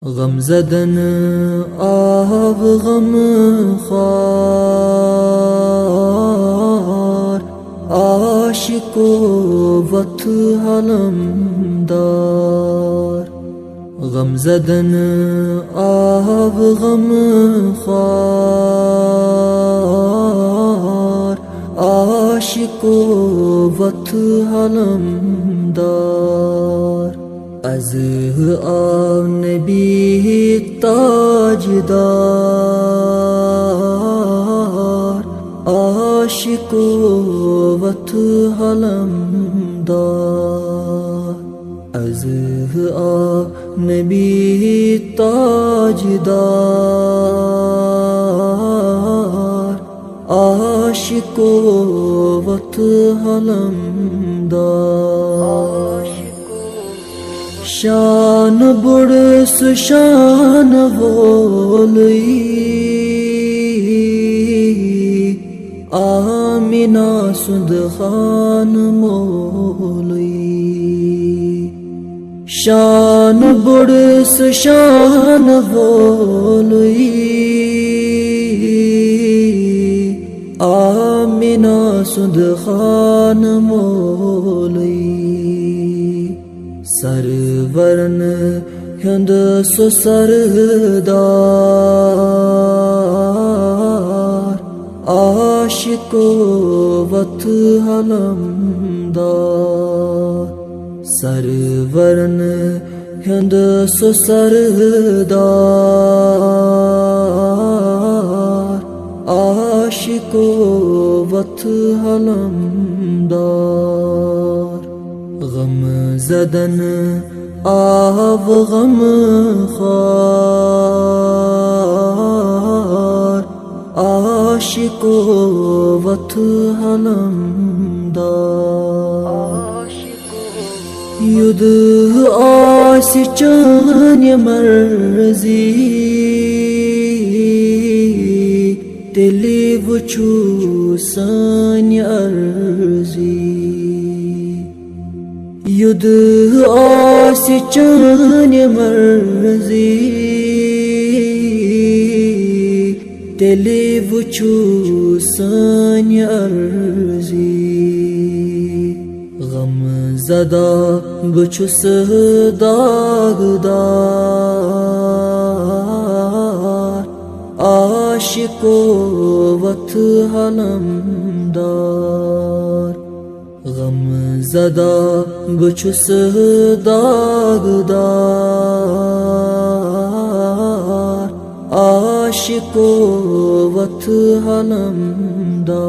गमज़दन आव गम ख़ार आशिको वत हलमदार। गमज़दन आव गम ख़ार आशिको वत हलमदार। अज़ आव नबी ताजदार आशिको वत हलमदार। अज़ आव नबी ताजदार आशिको वत हलमदार। शान बुड़स शान बोलई आमिना सुद खान मोलई। शान बुड़स शान बोलई आमिना सुद खान मोलई। सरवरन हंद सो सरदार आशिको वत हलमदार। सरवरन हंद सो सरदार आशिको वत हलमदार। गमज़दन आव गम ख़ार आशिको वत हलमदार। युद आसि चान्य मर्ज़ी तेली वुचू सान्य अर्ज़ी। युद आसि चान्य मर्ज़ी तेली वुचू सान्य अर्ज़ी। गमज़दा बचुस दागदार आशिको वत हलमदार। गमज़दा बचुस दागदार आशिको वत हलमदार।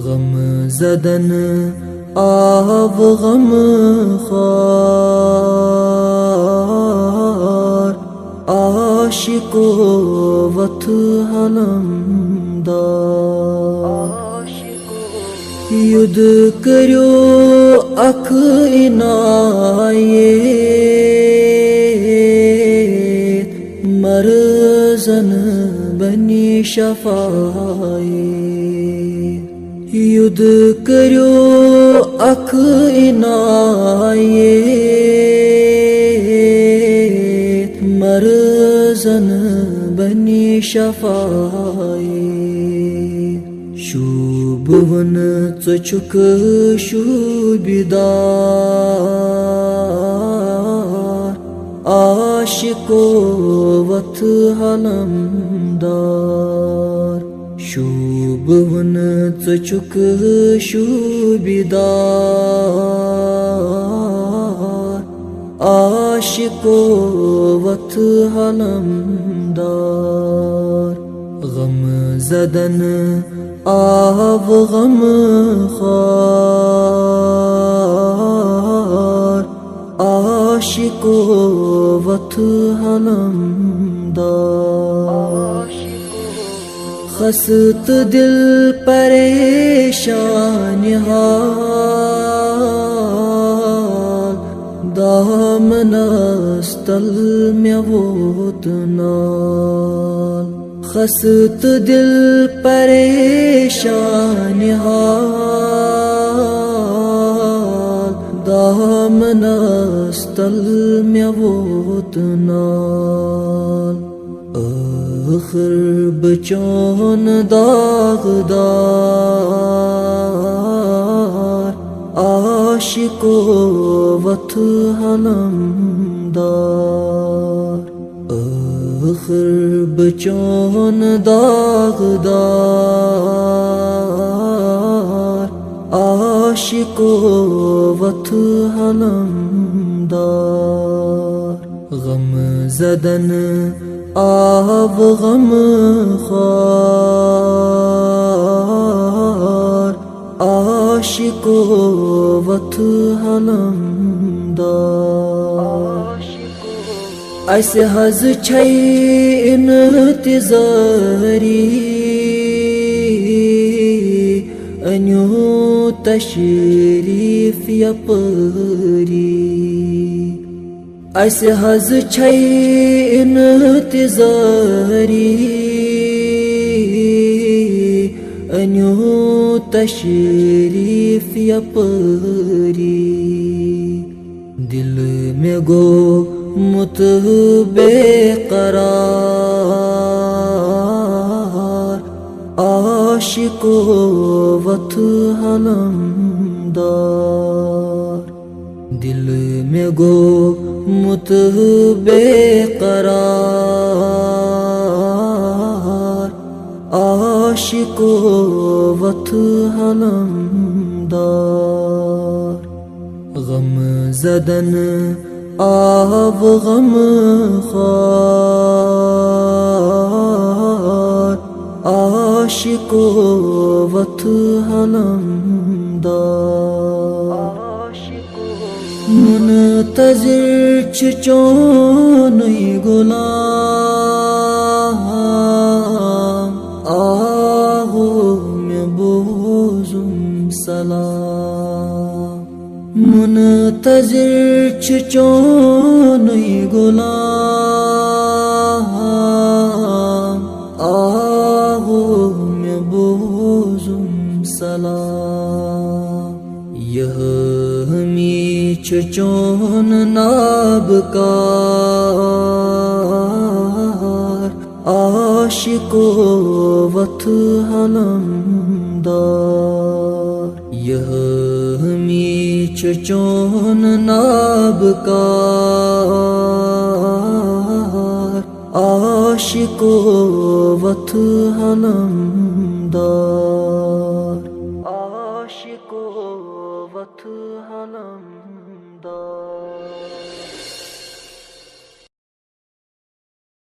गमज़दन आव गम ख़ार आशिको वत हलमदार। युद करो अख इनायत मरज़न बनी शफ़ायत। युद करो अख इनायत मरज़न बनी शफ़ायत। शुभवन चुक शुबिदार आशिको वत हलमदार। शुभवन चुक शुबिदार आशिको वत हलमदार। गमज़दन आव गम ख़ार आशिको वत हलमदार। खस्त दिल परेशान हाल दामनस्तल में वोत नाल। खस्त दिल परेशान हाल Damanastal mea votnal Akhir bachon dagdar Aashiko vat halamdar Akhir bachon dagdar Aashiko vat halamdar Gham zadan av gham khar Aashiko vat halamdar Aise haz chai intizari Anyu tashrif yapari Aise haz chai intizari Anyu tashrif yapari Dil mein go beqarar Aashiko vat halamdar Dil mein go beqarar Aashiko vat halamdar Gham zadan av gham khar Aashiko vat halamdar Muntazir chichonai gulam Ahu mein bozum salam Muntazir chichonai gulam Ahu mein bozum salam Yah hami chichon nabkar Aashiko vat halamdar Yah hami chichon nabkar Aashiko vat halamdar Aashiko vat halamdar